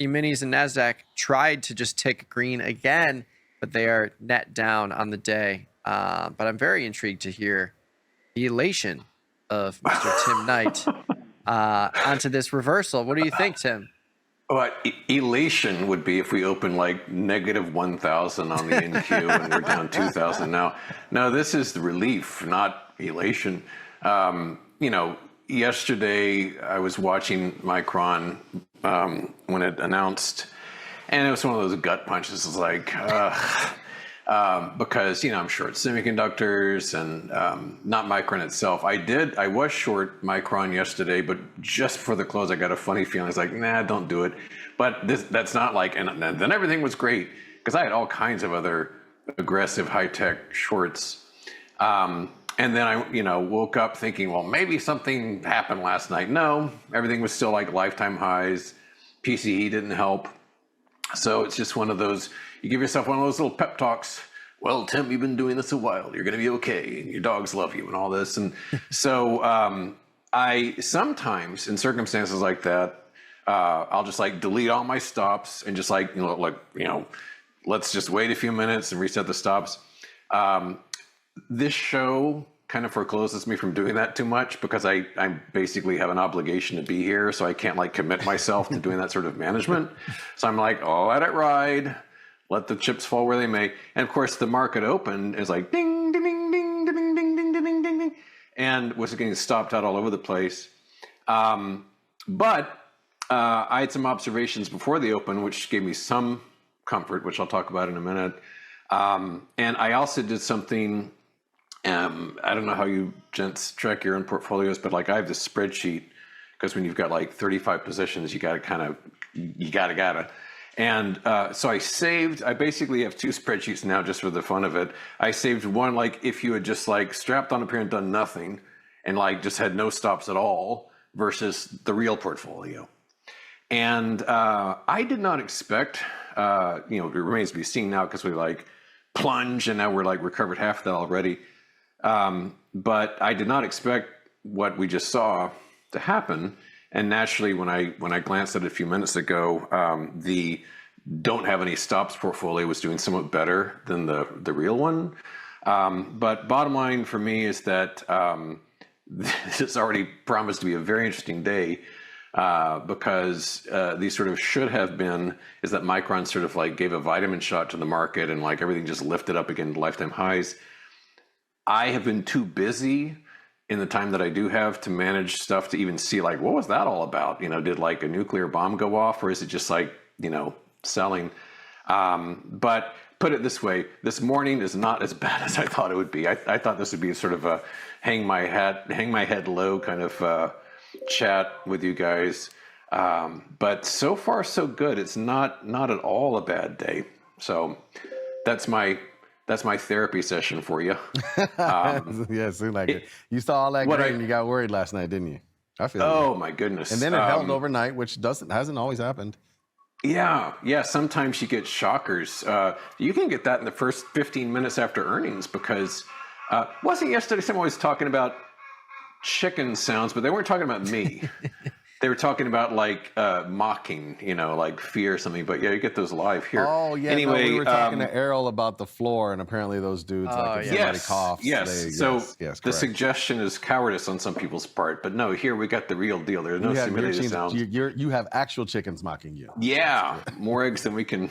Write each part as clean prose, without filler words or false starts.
E-minis and NASDAQ tried to just tick green again, but they are net down on the day. But I'm very intrigued to hear the elation of Mr. Tim Knight onto this reversal. What do you think, Tim? Well, elation would be if we open like negative 1,000 on the NQ and we're down 2,000 now. No, this is the relief, not elation. Yesterday I was watching Micron when it announced, and it was one of those gut punches. It's like, because, I'm short semiconductors and not Micron itself. I was short Micron yesterday, but just for the close, I got a funny feeling. It's like, nah, don't do it. But that's not like, and then everything was great because I had all kinds of other aggressive high-tech shorts. And then I, woke up thinking, well, maybe something happened last night. No, everything was still like lifetime highs. PCE didn't help. So it's just one of those, you give yourself one of those little pep talks. Well, Tim, you've been doing this a while. You're going to be okay. And your dogs love you and all this. And so I sometimes, in circumstances like that, I'll just like delete all my stops and just like, let's just wait a few minutes and reset the stops. This show kind of forecloses me from doing that too much because I basically have an obligation to be here, so I can't like commit myself to doing that sort of management. So I'm like, oh, let it ride, let the chips fall where they may. And of course, the market open is like ding, ding, ding, ding, ding, ding, ding, ding, ding, ding, and was getting stopped out all over the place. But I had some observations before the open, which gave me some comfort, which I'll talk about in a minute. And I also did something. I don't know how you gents track your own portfolios, but like I have this spreadsheet because when you've got like 35 positions, you gotta. And so I basically have two spreadsheets now just for the fun of it. I saved one, like if you had just like strapped on a pair and done nothing and like just had no stops at all versus the real portfolio. And I did not expect, it remains to be seen now because we like plunge and now we're like recovered half of that already. But I did not expect what we just saw to happen. And naturally, when I glanced at it a few minutes ago, the don't have any stops portfolio was doing somewhat better than the real one. But bottom line for me is that this has already promised to be a very interesting day because these sort of should have been is that Micron sort of like gave a vitamin shot to the market and like everything just lifted up again to lifetime highs. I have been too busy in the time that I do have to manage stuff to even see like, what was that all about? Did like a nuclear bomb go off or is it just like, selling? But put it this way, this morning is not as bad as I thought it would be. I thought this would be sort of a hang my head low kind of chat with you guys. But so far so good. It's not at all a bad day. So that's my therapy session for you. Yeah, it seemed like it. You saw all that green and you got worried last night, didn't you? I feel Oh, my goodness. And then it held overnight, which hasn't always happened. Yeah. Sometimes you get shockers. You can get that in the first 15 minutes after earnings because wasn't yesterday someone was talking about chicken sounds, but they weren't talking about me. They were talking about like mocking, like fear or something. But yeah, you get those live here. Oh yeah. Anyway, we were talking to Errol about the floor, and apparently those dudes, like if somebody coughs, yes. The suggestion is cowardice on some people's part, but no, here we got the real deal. There's no simulated sounds. You have actual chickens mocking you. Yeah, more eggs than we can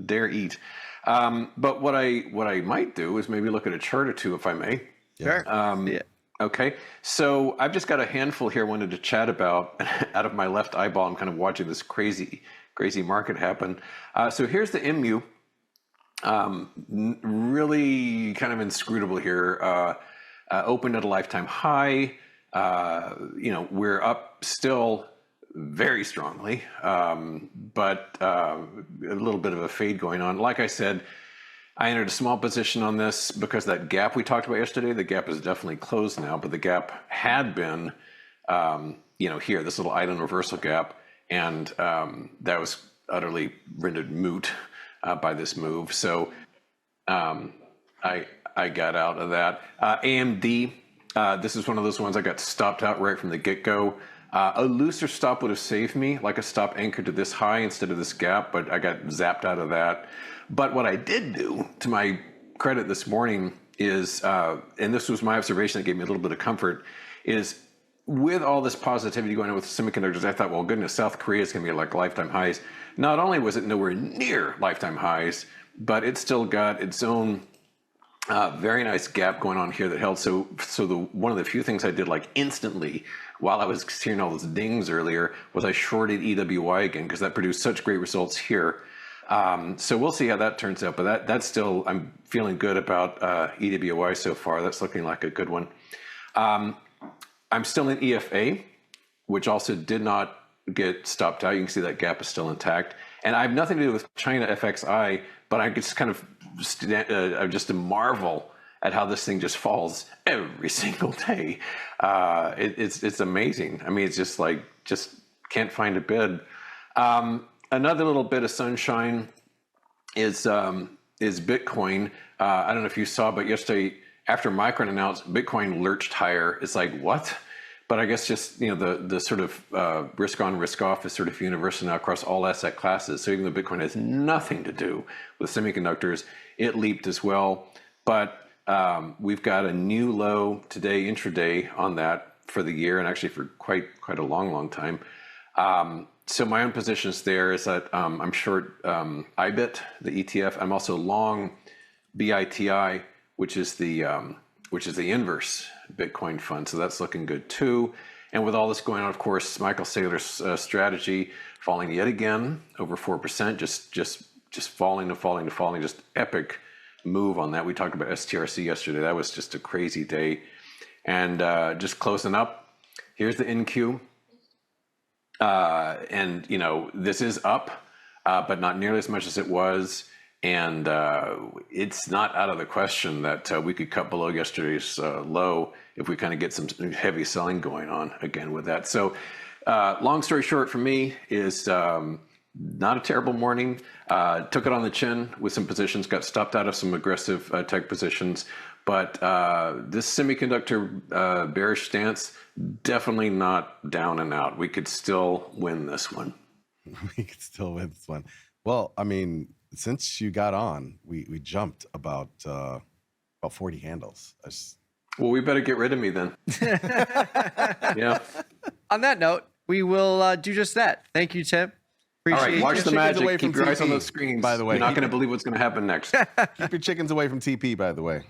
dare eat. But what I might do is maybe look at a chart or two, if I may. Sure. Yeah. Okay, so I've just got a handful here I wanted to chat about. Out of my left eyeball, I'm kind of watching this crazy market happen. So here's the MU. Really kind of inscrutable here. Opened at a lifetime high. We're up still very strongly, but a little bit of a fade going on. Like I said, I entered a small position on this because that gap we talked about yesterday, the gap is definitely closed now, but the gap had been, here, this little island reversal gap, and that was utterly rendered moot by this move. So I got out of that. AMD, this is one of those ones I got stopped out right from the get-go. A looser stop would have saved me, like a stop anchored to this high instead of this gap, but I got zapped out of that. But what I did do, to my credit this morning, is, and this was my observation that gave me a little bit of comfort, is with all this positivity going on with semiconductors, I thought, well, goodness, South Korea is going to be like lifetime highs. Not only was it nowhere near lifetime highs, but it still got its own very nice gap going on here that held. So one of the few things I did like instantly while I was hearing all those dings earlier was I shorted EWY again, because that produced such great results here. So we'll see how that turns out, but that's still, I'm feeling good about EWY so far. That's looking like a good one. I'm still in EFA, which also did not get stopped out. You can see that gap is still intact. And I have nothing to do with China FXI, but I just kind of just a marvel at how this thing just falls every single day. It's amazing. I mean, it's just like, just can't find a bid. Another little bit of sunshine is Bitcoin. I don't know if you saw, but yesterday after Micron announced, Bitcoin lurched higher. It's like, what? But I guess just, you know, the sort of risk on, risk off is sort of universal now across all asset classes. So even though Bitcoin has nothing to do with semiconductors, it leaped as well. But we've got a new low today, intraday, on that for the year, and actually for quite a long time. So my own positions there is that I'm short IBIT, the ETF. I'm also long BITI, which is the inverse Bitcoin fund. So that's looking good too. And with all this going on, of course, Michael Saylor's strategy falling yet again over 4%, just falling to falling, just epic move on that. We talked about STRC yesterday. That was just a crazy day. And just closing up, here's the NQ. And, you know, this is up, but not nearly as much as it was. And it's not out of the question that we could cut below yesterday's low if we kind of get some heavy selling going on again with that. So long story short for me is not a terrible morning. Took it on the chin with some positions, got stopped out of some aggressive tech positions. But this semiconductor bearish stance, definitely not down and out. We could still win this one. We could still win this one. Well, I mean, since you got on, we jumped about 40 handles. Well, we better get rid of me then. Yeah. On that note, we will do just that. Thank you, Tim. All right, watch the magic. Away from Keep your eyes on TP, those screens. by the way. You're not going to believe what's going to happen next. Keep your chickens away from TP, by the way.